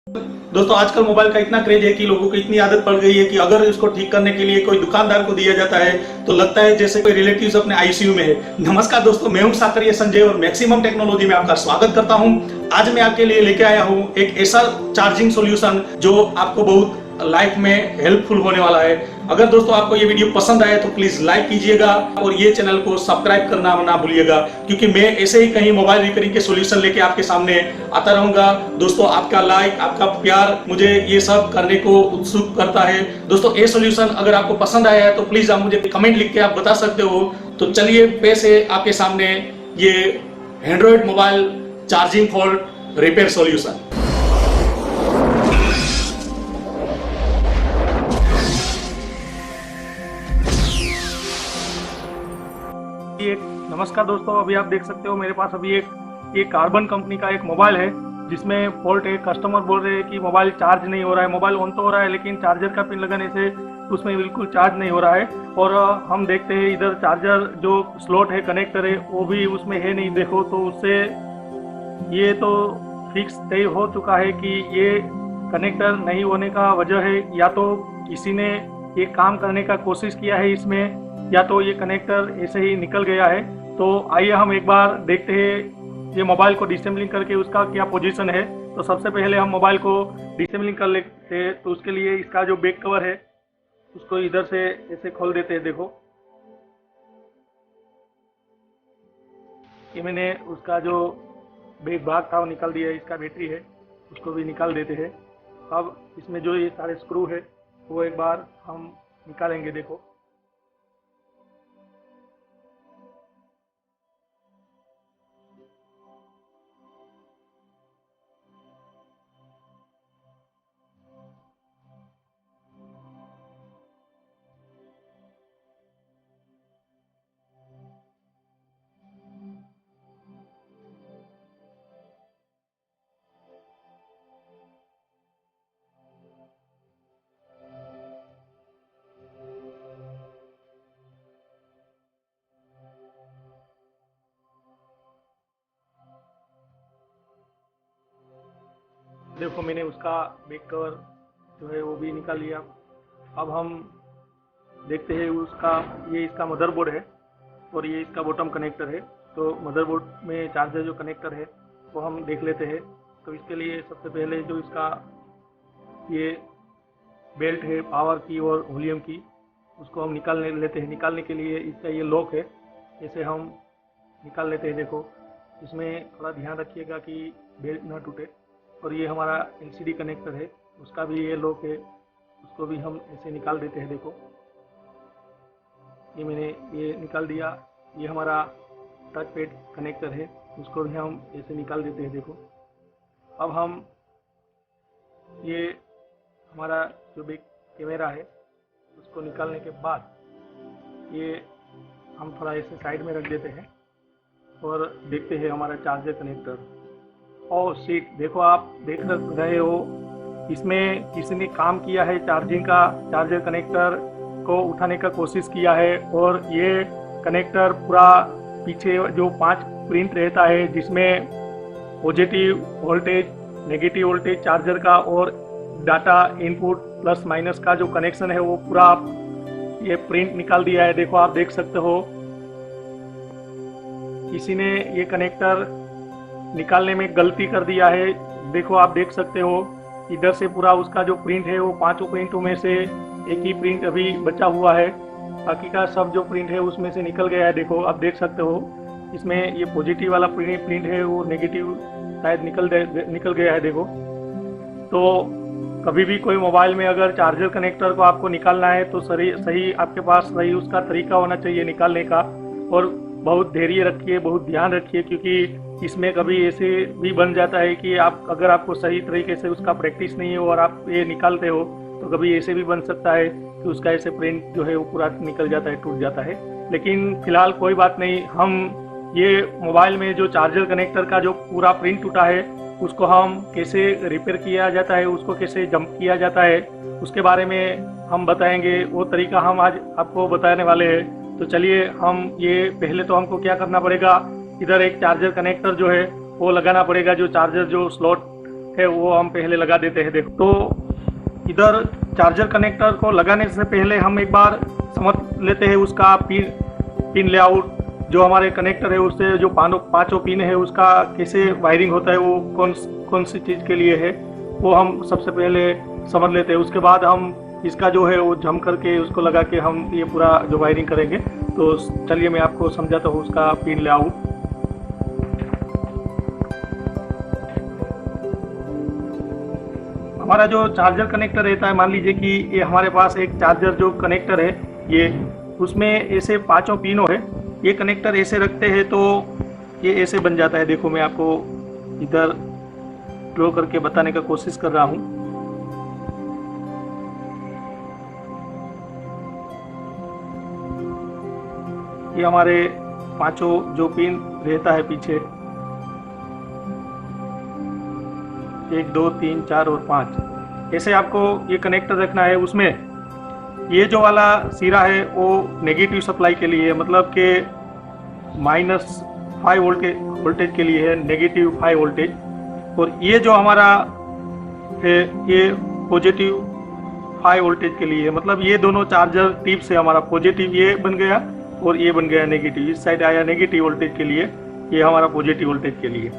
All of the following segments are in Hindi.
दोस्तों आजकल मोबाइल का इतना क्रेज है कि लोगों को इतनी आदत पड़ गई है कि अगर इसको ठीक करने के लिए कोई दुकानदार को दिया जाता है तो लगता है जैसे कोई रिलेटिव्स अपने आईसीयू में है। नमस्कार दोस्तों, मैं हूं साकरिया संजय और मैक्सिमम टेक्नोलॉजी में आपका स्वागत करता हूं। आज मैं आपके लिए लेके आया हूं एक ऐसा चार्जिंग सॉल्यूशन जो आपको बहुत लाइफ में हेल्पफुल होने वाला है। अगर दोस्तों आपको ये वीडियो पसंद आए तो प्लीज लाइक कीजिएगा और ये चैनल को सब्सक्राइब करना ना भूलिएगा, क्योंकि मैं ऐसे ही कहीं मोबाइल रिपेयरिंग के सॉल्यूशन लेके आपके सामने आता रहूंगा। दोस्तों आपका लाइक, आपका प्यार मुझे ये सब करने को उत्सुक करता है। दोस्तों ये सॉल्यूशन अगर आपको पसंद आया है तो प्लीज आप मुझे कमेंट लिख के आप बता सकते हो। तो चलिए पेश है आपके सामने ये Android mobile charging fault repair solution. नमस्कार दोस्तों, अभी आप देख सकते हो मेरे पास अभी एक कार्बन कंपनी का एक मोबाइल है जिसमें फॉल्ट है। कस्टमर बोल रहे हैं कि मोबाइल चार्ज नहीं हो रहा है। मोबाइल ऑन तो हो रहा है लेकिन चार्जर का पिन लगाने से उसमें बिल्कुल चार्ज नहीं हो रहा है। और हम देखते हैं इधर चार्जर जो स्लॉट है, कनेक्टर है, वो भी उसमें है नहीं। देखो तो उससे ये तो फिक्स तय हो चुका है कि ये कनेक्टर नहीं होने का वजह है या तो किसी ने ये काम करने का कोशिश किया है इसमें, या तो ये कनेक्टर ऐसे ही निकल गया है। तो आइए हम एक बार देखते हैं ये मोबाइल को डिसेंबलिंग करके उसका क्या पोजीशन है। तो सबसे पहले हम मोबाइल को डिसेंबलिंग कर लेते हैं। तो उसके लिए इसका जो बैक कवर है उसको इधर से ऐसे खोल देते हैं। देखो ये मैंने उसका जो बैक भाग था वो निकाल दिया है। इसका बैटरी है उसको भी निकाल देते हैं। अब इसमें जो ये सारे स्क्रू है वो एक बार हम निकालेंगे। देखो देखो मैंने उसका बैक कवर जो है वो भी निकाल लिया। अब हम देखते हैं उसका, ये इसका मदरबोर्ड है और ये इसका बॉटम कनेक्टर है। तो मदरबोर्ड में चार्जर जो कनेक्टर है वो हम देख लेते हैं। तो इसके लिए सबसे पहले जो इसका ये बेल्ट है पावर की और वॉल्यूम की, उसको हम निकाल लेते हैं। निकालने के लिए इसका ये लॉक है, इसे हम निकाल लेते हैं। देखो इसमें थोड़ा ध्यान रखिएगा कि बेल्ट ना टूटे। और ये हमारा एलसीडी कनेक्टर है, उसका भी ये लॉक है, उसको भी हम ऐसे निकाल देते हैं। देखो ये मैंने ये निकाल दिया। ये हमारा टच पैड कनेक्टर है, उसको भी हम ऐसे निकाल देते हैं। देखो अब हम ये हमारा जो बैक कैमरा है उसको निकालने के बाद ये हम थोड़ा ऐसे साइड में रख देते हैं और देखते हैं हमारा चार्जर कनेक्टर। ओह शिट, देखो आप देख रहे हो इसमें किसी ने काम किया है, चार्जिंग का चार्जर कनेक्टर को उठाने का कोशिश किया है। और ये कनेक्टर पूरा पीछे जो 5 प्रिंट रहता है जिसमें positive voltage, negative voltage charger का और डाटा इनपुट प्लस माइनस का जो कनेक्शन है वो पूरा ये प्रिंट निकाल दिया है। देखो आप देख सकते हो किसी ने ये कनेक्टर निकालने में गलती कर दिया है। देखो आप देख सकते हो इधर से पूरा उसका जो प्रिंट है वो 5 प्रिंटों में से एक ही प्रिंट अभी बचा हुआ है, बाकी का सब जो प्रिंट है उसमें से निकल गया है। देखो आप देख सकते हो इसमें ये पॉजिटिव वाला प्रिंट है, वो नेगेटिव शायद निकल गया है। देखो तो कभी भी कोई मोबाइल में अगर चार्जर कनेक्टर को आपको निकालना है तो सही आपके पास सही उसका तरीका होना चाहिए निकालने का। और बहुत धैर्य रखिए, बहुत ध्यान रखिए, क्योंकि इसमें कभी ऐसे भी बन जाता है कि अगर आपको सही तरीके से उसका प्रैक्टिस नहीं हो और आप ये निकालते हो तो कभी ऐसे भी बन सकता है कि उसका ऐसे प्रिंट जो है वो पूरा निकल जाता है, टूट जाता है। लेकिन फिलहाल कोई बात नहीं, हम ये मोबाइल में जो चार्जर कनेक्टर का जो पूरा प्रिंट टूटा है उसको हम कैसे रिपेयर किया जाता है, उसको कैसे जंप किया जाता है, उसके बारे में हम बताएंगे। वो तरीका हम आज आपको बताने वाले हैं। तो चलिए हम ये पहले तो हमको क्या करना पड़ेगा, इधर एक चार्जर कनेक्टर जो है वो लगाना पड़ेगा, जो चार्जर जो स्लॉट है वो हम पहले लगा देते हैं। देखो तो इधर चार्जर कनेक्टर को लगाने से पहले हम एक बार समझ लेते हैं उसका पिन लेआउट, जो हमारे कनेक्टर है उससे जो पांचों पिन है उसका कैसे वायरिंग होता है, वो कौन सी चीज़ के लिए है, वो हम सबसे पहले समझ लेते हैं। उसके बाद हम इसका जो है वो जम करके उसको लगा के हम ये पूरा जो वायरिंग करेंगे। तो चलिए मैं आपको समझाता हूँ उसका पिन लेआउट। हमारा जो चार्जर कनेक्टर रहता है, मान लीजिए कि ये हमारे पास एक चार्जर जो कनेक्टर है, ये उसमें ऐसे पांचों पिनों है, ये कनेक्टर ऐसे रखते हैं तो ये ऐसे बन जाता है। देखो मैं आपको इधर ड्रॉ करके बताने का कोशिश कर रहा हूँ। ये हमारे पांचों जो पिन रहता है पीछे, 1 2 3 4 और 5, ऐसे आपको ये कनेक्टर रखना है। उसमें ये जो वाला सिरा है वो नेगेटिव सप्लाई के लिए है, मतलब कि -5 वोल्टेज के लिए है, -5 वोल्टेज। और ये जो हमारा है ये +5 वोल्टेज के लिए है, मतलब ये दोनों चार्जर टिप से हमारा पॉजिटिव ये बन गया और ये बन गया नेगेटिव। इस साइड आया नेगेटिव वोल्टेज के लिए, ये हमारा पॉजिटिव वोल्टेज के लिए।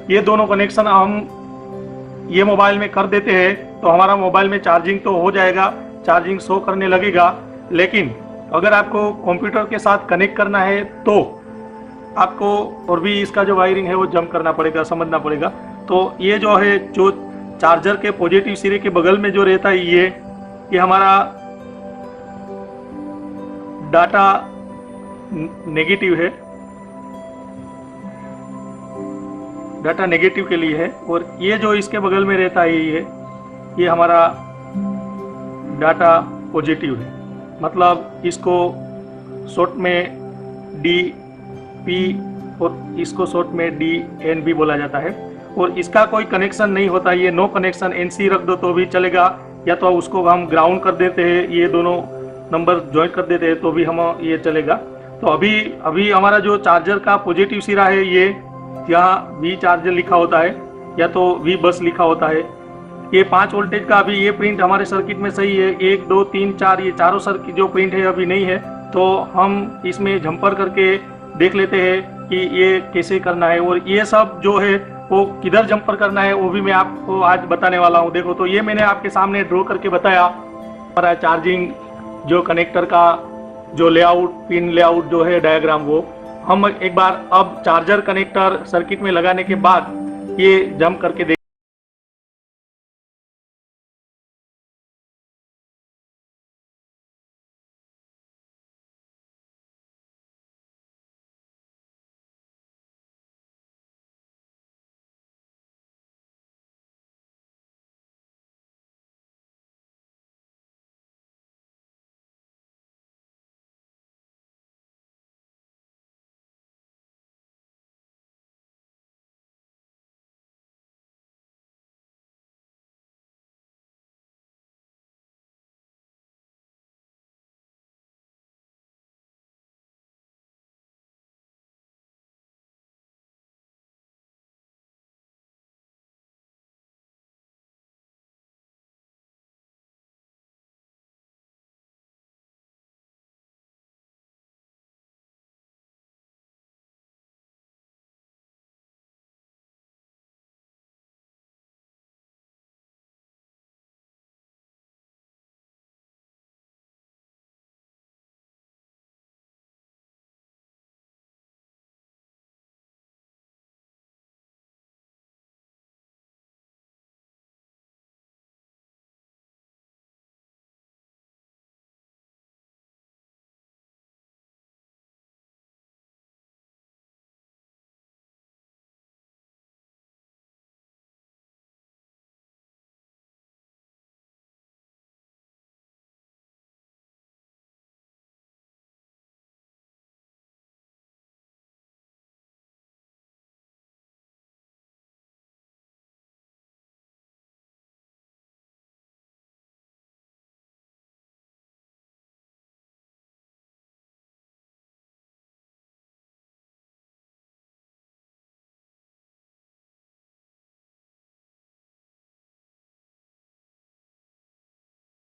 ये दोनों कनेक्शन हम ये मोबाइल में कर देते हैं तो हमारा मोबाइल में चार्जिंग तो हो जाएगा, चार्जिंग शो करने लगेगा। लेकिन अगर आपको कंप्यूटर के साथ कनेक्ट करना है तो आपको और भी इसका जो वायरिंग है वो जम करना पड़ेगा, समझना पड़ेगा। तो ये जो है जो चार्जर के पॉजिटिव सिरे के बगल में जो रहता है ये हमारा डाटा नेगेटिव है, डाटा नेगेटिव के लिए है। और ये जो इसके बगल में रहता है ये हमारा डाटा पॉजिटिव है, मतलब इसको शॉर्ट में डी पी और इसको शॉर्ट में डी एन भी बोला जाता है। और इसका कोई कनेक्शन नहीं होता, ये नो कनेक्शन, एनसी रख दो तो भी चलेगा, या तो उसको हम ग्राउंड कर देते हैं, ये दोनों नंबर ज्वाइन कर देते हैं तो भी हम ये चलेगा। तो अभी हमारा जो चार्जर का पॉजिटिव सिरा है ये यहाँ वी चार्जर लिखा होता है या तो वी बस लिखा होता है। ये 5 वोल्टेज का अभी ये प्रिंट हमारे सर्किट में सही है, 1 2 3 4 ये चारों सर्किट जो प्रिंट है अभी नहीं है। तो हम इसमें जंपर करके देख लेते हैं कि ये कैसे करना है, और ये सब जो है वो किधर जंपर करना है वो भी मैं आपको आज बताने वाला हूँ। देखो तो ये मैंने आपके सामने ड्रॉ करके बताया हमारा चार्जिंग जो कनेक्टर का जो लेआउट, पिन लेआउट जो है डायग्राम, वो हम एक बार अब चार्जर कनेक्टर सर्किट में लगाने के बाद ये जंप करके देख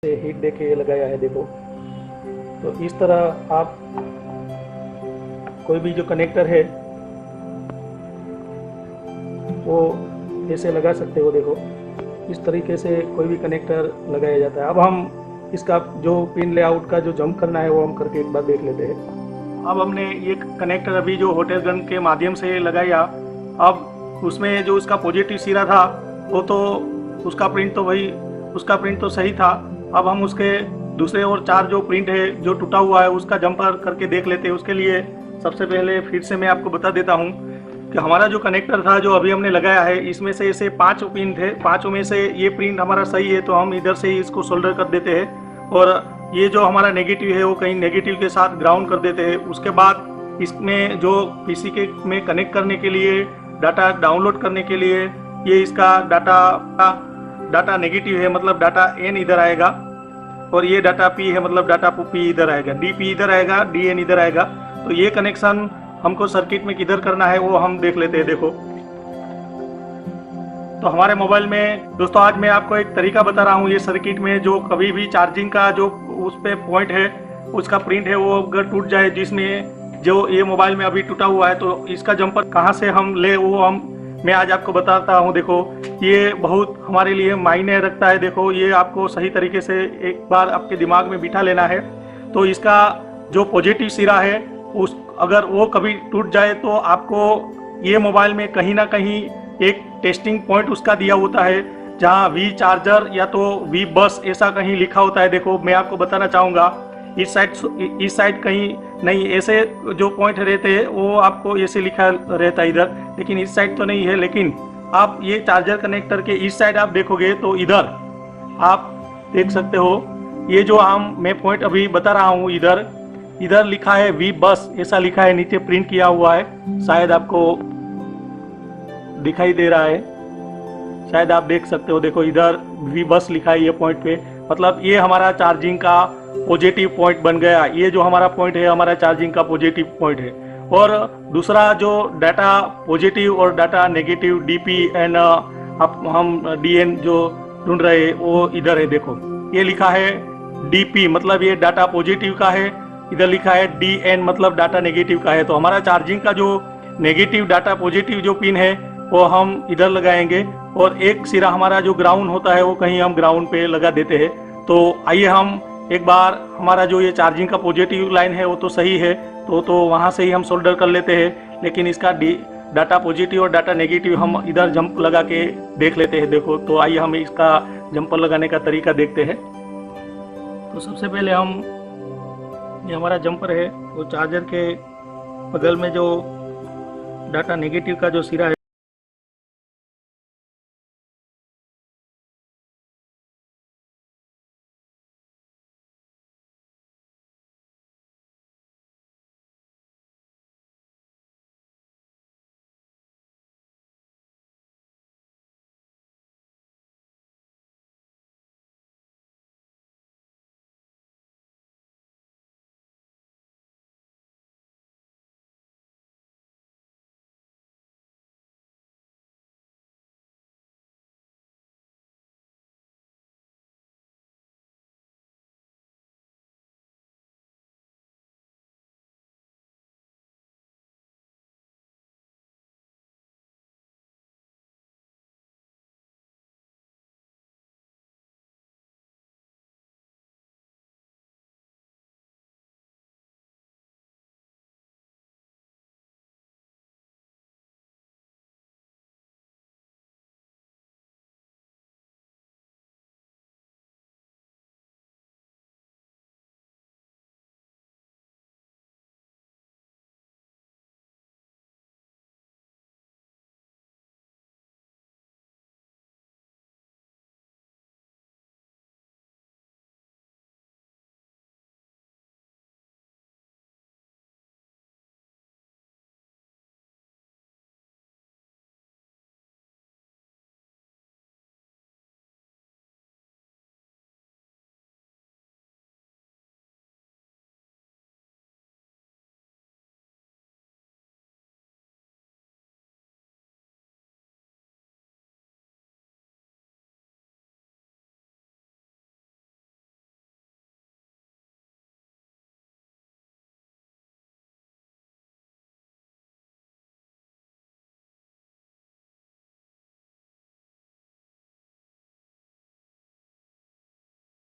से हीट देके ये लगाया है देखो। तो इस तरह आप कोई भी जो कनेक्टर है वो ऐसे लगा सकते हो देखो। इस तरीके से कोई भी कनेक्टर लगाया जाता है। अब हम इसका जो पिन लेआउट का जो जंप करना है वो हम करके एक बार देख लेते हैं। अब हमने ये कनेक्टर अभी जो होटेल गन के माध्यम से लगाया, अब उसमें जो उसका पॉजिटिव सिरा था वो तो उसका प्रिंट तो वही उसका प्रिंट तो सही था। अब हम उसके दूसरे और चार जो प्रिंट है जो टूटा हुआ है उसका जंपर करके देख लेते हैं। उसके लिए सबसे पहले फिर से मैं आपको बता देता हूँ कि हमारा जो कनेक्टर था जो अभी हमने लगाया है इसमें से ऐसे 5 पिन थे। पाँचों में से ये प्रिंट हमारा सही है तो हम इधर से ही इसको सोल्डर कर देते हैं और ये जो हमारा नेगेटिव है वो कहीं नेगेटिव के साथ ग्राउंड कर देते हैं। उसके बाद इसमें जो पीसी के में कनेक्ट करने के लिए डाटा डाउनलोड करने के लिए ये इसका डाटा नेगेटिव है, मतलब डाटा एन इधर आएगा और ये डाटा पी है, मतलब डाटा पी इधर आएगा, डी पी इधर आएगा, डी एन इधर आएगा। तो ये कनेक्शन हमको सर्किट में किधर करना है वो हम देख लेते हैं देखो। तो हमारे मोबाइल में दोस्तों आज मैं आपको एक तरीका बता रहा हूँ। ये सर्किट में जो कभी भी चार्जिंग का जो उस पे पॉइंट है उसका प्रिंट है वो अगर टूट जाए, जिसमें जो ये मोबाइल में अभी टूटा हुआ है, तो इसका जंपर कहाँ से हम ले वो मैं आज आपको बताता हूँ। देखो ये बहुत हमारे लिए मायने रखता है। देखो ये आपको सही तरीके से एक बार आपके दिमाग में बिठा लेना है। तो इसका जो पॉजिटिव सिरा है उस अगर वो कभी टूट जाए तो आपको ये मोबाइल में कहीं ना कहीं एक टेस्टिंग पॉइंट उसका दिया होता है जहाँ वी चार्जर या तो वी बस ऐसा कहीं लिखा होता है। देखो मैं आपको बताना चाहूँगा इस साइड कहीं नहीं, ऐसे जो पॉइंट रहते हैं वो आपको ऐसे लिखा रहता है इधर, लेकिन इस साइड तो नहीं है। लेकिन आप ये चार्जर कनेक्टर के इस साइड आप देखोगे तो इधर आप देख सकते हो ये जो मैं पॉइंट अभी बता रहा हूँ इधर इधर लिखा है वी बस, ऐसा लिखा है, नीचे प्रिंट किया हुआ है, शायद आपको दिखाई दे रहा है, शायद आप देख सकते हो। देखो इधर वी बस लिखा है ये पॉइंट पे, मतलब ये हमारा चार्जिंग का पॉजिटिव पॉइंट बन गया। ये जो हमारा पॉइंट है हमारा चार्जिंग का पॉजिटिव पॉइंट है। और दूसरा जो डाटा पॉजिटिव और डाटा नेगेटिव डीपी एंड हम डीएन जो ढूंढ रहे हैं वो इधर है। देखो ये लिखा है डीपी, मतलब ये डाटा पॉजिटिव का है, इधर लिखा है डीएन मतलब डाटा नेगेटिव का है। तो हमारा चार्जिंग का जो नेगेटिव डाटा पॉजिटिव जो पिन है वो हम इधर लगाएंगे और एक सिरा हमारा जो ग्राउंड होता है वो कहीं हम ग्राउंड पे लगा देते हैं। तो आइए हम एक बार हमारा जो ये चार्जिंग का पॉजिटिव लाइन है वो तो सही है, तो वहाँ से ही हम सोल्डर कर लेते हैं। लेकिन इसका डाटा पॉजिटिव और डाटा नेगेटिव हम इधर जंप लगा के देख लेते हैं। देखो तो आइए हम इसका जंपर लगाने का तरीका देखते हैं। तो सबसे पहले हम ये हमारा जंपर है वो चार्जर के बगल में जो डाटा नेगेटिव का जो सिरा है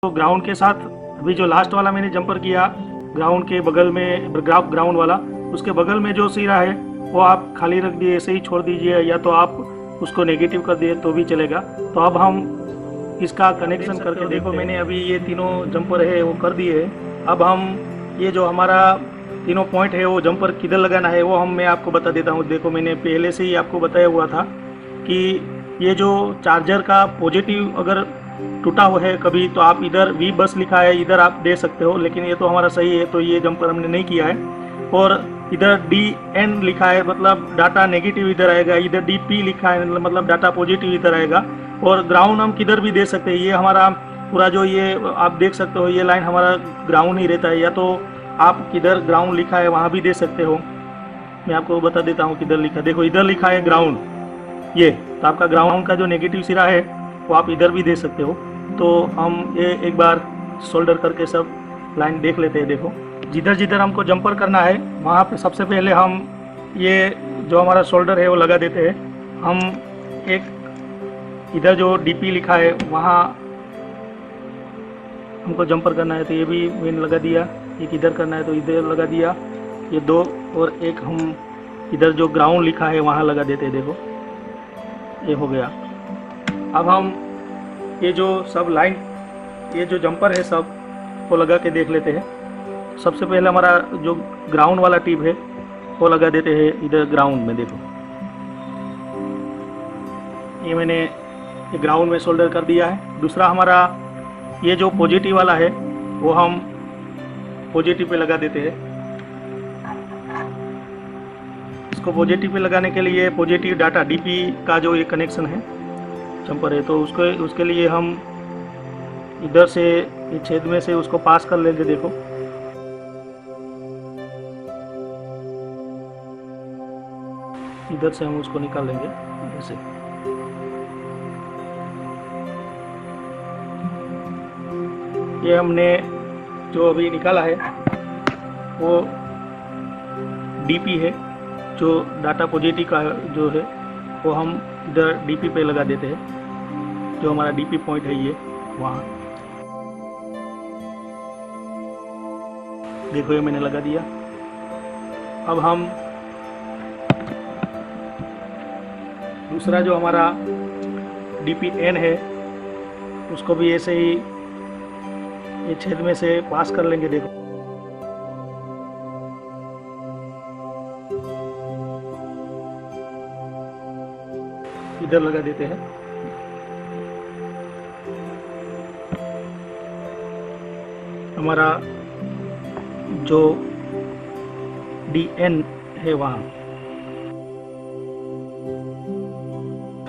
तो ग्राउंड के साथ अभी जो लास्ट वाला मैंने जंपर किया, ग्राउंड के बगल में ग्राउंड वाला, उसके बगल में जो सिरा है वो आप खाली रख दिए, ऐसे ही छोड़ दीजिए, या तो आप उसको नेगेटिव कर दिए तो भी चलेगा। तो अब हम इसका कनेक्शन करके देखो, मैंने अभी ये तीनों जंपर है वो कर दिए हैं। अब हम ये जो हमारा तीनों पॉइंट है वो जंपर किधर लगाना है वो मैं आपको बता देता हूँ। देखो मैंने पहले से ही आपको बताया हुआ था कि ये जो चार्जर का पॉजिटिव अगर टूटा हुआ है कभी, तो आप इधर वी बस लिखा है इधर आप दे सकते हो, लेकिन ये तो हमारा सही है तो ये जंपर हमने नहीं किया है। और इधर DN लिखा है मतलब डाटा नेगेटिव इधर आएगा, इधर DP लिखा है मतलब डाटा पॉजिटिव इधर आएगा। और ग्राउंड हम किधर भी दे सकते हैं, ये हमारा पूरा जो ये आप देख सकते हो ये लाइन हमारा ग्राउंड ही रहता है, या तो आप किधर ग्राउंड लिखा है वहाँ भी दे सकते हो। मैं आपको बता देता हूँ किधर लिखा है, देखो इधर लिखा है ग्राउंड, ये तो आपका ग्राउंड का जो नेगेटिव सिरा है वो आप इधर भी दे सकते हो। तो हम ये एक बार सोल्डर करके सब लाइन देख लेते हैं। देखो जिधर जिधर हमको जंपर करना है वहाँ पे सबसे पहले हम ये जो हमारा शोल्डर है वो लगा देते हैं। हम एक इधर जो DP लिखा है वहाँ हमको जंपर करना है तो ये भी मैंने लगा दिया, एक इधर करना है तो इधर लगा दिया, ये दो, और एक हम इधर जो ग्राउंड लिखा है वहाँ लगा देते हैं। देखो ये हो गया। अब हम ये जो सब लाइन ये जो जंपर है सब वो लगा के देख लेते हैं। सबसे पहले हमारा जो ग्राउंड वाला टिप है वो लगा देते हैं इधर ग्राउंड में। देखो ये मैंने ग्राउंड में सोल्डर कर दिया है। दूसरा हमारा ये जो पॉजिटिव वाला है वो हम पॉजिटिव पे लगा देते हैं। इसको पॉजिटिव पे लगाने के लिए पॉजिटिव डाटा DP का जो ये कनेक्शन है जंपर है तो उसके लिए हम इधर से इस छेद में से उसको पास कर लेंगे। देखो इधर से हम उसको निकाल लेंगे ऐसे। ये हमने जो अभी निकाला है वो DP है, जो डाटा पॉजिटिव का जो है वो हम इधर DP पे लगा देते हैं। जो हमारा DP पॉइंट है ये वहाँ, देखो ये मैंने लगा दिया। अब हम दूसरा जो हमारा DPN है उसको भी ऐसे ही ये छेद में से पास कर लेंगे। देखो इधर लगा देते हैं। हमारा जो DN है वहाँ,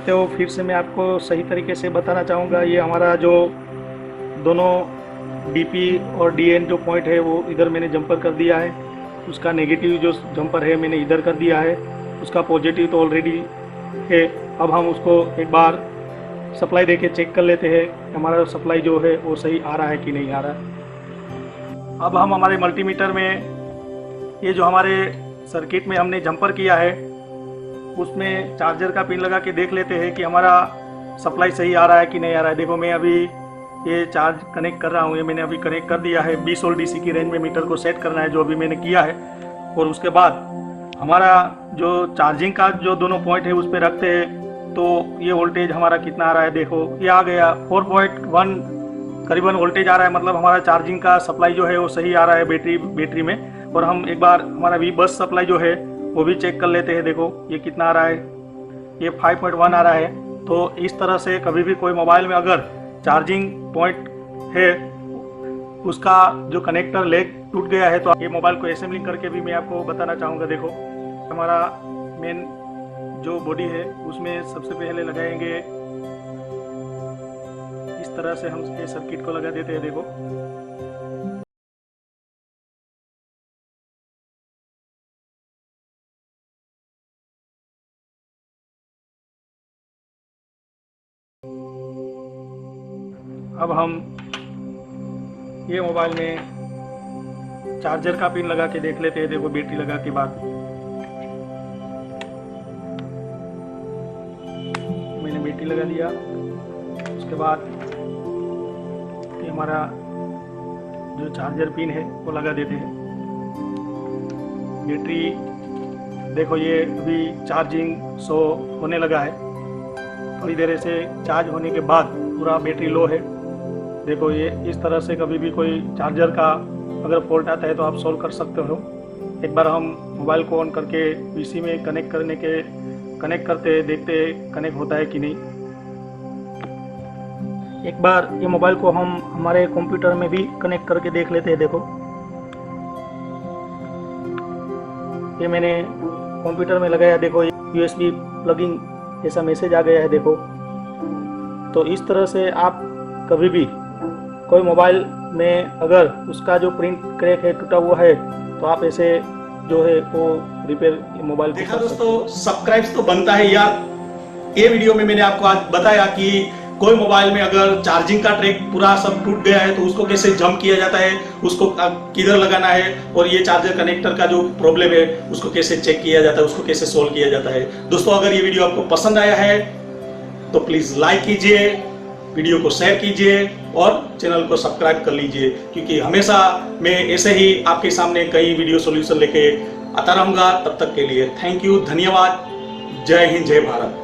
तो फिर से मैं आपको सही तरीके से बताना चाहूँगा। ये हमारा जो दोनों DP और DN जो पॉइंट है वो इधर मैंने जंपर कर दिया है। उसका नेगेटिव जो जंपर है मैंने इधर कर दिया है, उसका पॉजिटिव तो ऑलरेडी है। अब हम उसको एक बार सप्लाई देके चेक कर लेते हैं हमारा सप्लाई जो है वो सही आ रहा है कि नहीं आ रहा है। अब हम हमारे मल्टीमीटर में ये जो हमारे सर्किट में हमने जंपर किया है उसमें चार्जर का पिन लगा के देख लेते हैं कि हमारा सप्लाई सही आ रहा है कि नहीं आ रहा है। देखो मैं अभी ये चार्ज कनेक्ट कर रहा हूँ, ये मैंने अभी कनेक्ट कर दिया है। 20 वोल्ट DC की रेंज में मीटर को सेट करना है जो अभी मैंने किया है। और उसके बाद हमारा जो चार्जिंग का जो दोनों पॉइंट है उस पर रखते हैं तो ये वोल्टेज हमारा कितना आ रहा है। देखो ये आ गया 4.1 करीबन वोल्टेज आ रहा है, मतलब हमारा चार्जिंग का सप्लाई जो है वो सही आ रहा है बैटरी में। और हम एक बार हमारा V बस सप्लाई जो है वो भी चेक कर लेते हैं। देखो ये कितना आ रहा है, ये 5.1 आ रहा है। तो इस तरह से कभी भी कोई मोबाइल में अगर चार्जिंग पॉइंट है उसका जो कनेक्टर लेग टूट गया है तो ये मोबाइल को असेंबलिंग करके भी मैं आपको बताना चाहूँगा। देखो हमारा मेन जो बॉडी है उसमें सबसे पहले लगाएंगे, इस तरह से हम ये सर्किट को लगा देते हैं। देखो अब हम ये मोबाइल में चार्जर का पिन लगा के देख लेते हैं। देखो बैटरी लगा के बाद मैंने बैटरी लगा दिया। उसके बाद कि हमारा जो चार्जर पिन है वो लगा देते हैं। बैटरी देखो ये अभी चार्जिंग शो होने लगा है। थोड़ी देर से चार्ज होने के बाद पूरा बैटरी लो है। देखो ये इस तरह से कभी भी कोई चार्जर का अगर फॉल्ट आता है तो आप सॉल्व कर सकते हो। एक बार हम मोबाइल को ऑन करके पीसी में कनेक्ट करते देखते कनेक्ट होता है कि नहीं। एक बार ये मोबाइल को हम हमारे कंप्यूटर में भी कनेक्ट करके देख लेते हैं। देखो ये मैंने कंप्यूटर में लगाया, देखो USB प्लगिंग ऐसा मैसेज आ गया है। देखो तो इस तरह से आप कभी भी कोई मोबाइल में अगर उसका जो प्रिंट क्रैक है, टूटा हुआ है, तो आप ऐसे जो है वो रिपेयर मोबाइल को। देखा दोस्तों, सब्सक्राइब तो बनता है यार। ये वीडियो में मैंने आपको आज बताया कि कोई मोबाइल में अगर चार्जिंग का ट्रैक पूरा सब टूट गया है तो उसको कैसे जंप किया जाता है, उसको किधर लगाना है, और ये चार्जर कनेक्टर का जो प्रॉब्लम है उसको कैसे चेक किया जाता है, उसको कैसे सोल्व किया जाता है। दोस्तों अगर ये वीडियो आपको पसंद आया है तो प्लीज लाइक कीजिए, वीडियो को शेयर कीजिए और चैनल को सब्सक्राइब कर लीजिए, क्योंकि हमेशा मैं ऐसे ही आपके सामने कई वीडियो सॉल्यूशन लेके आता रहूंगा। तब तक के लिए थैंक यू, धन्यवाद, जय हिंद, जय भारत।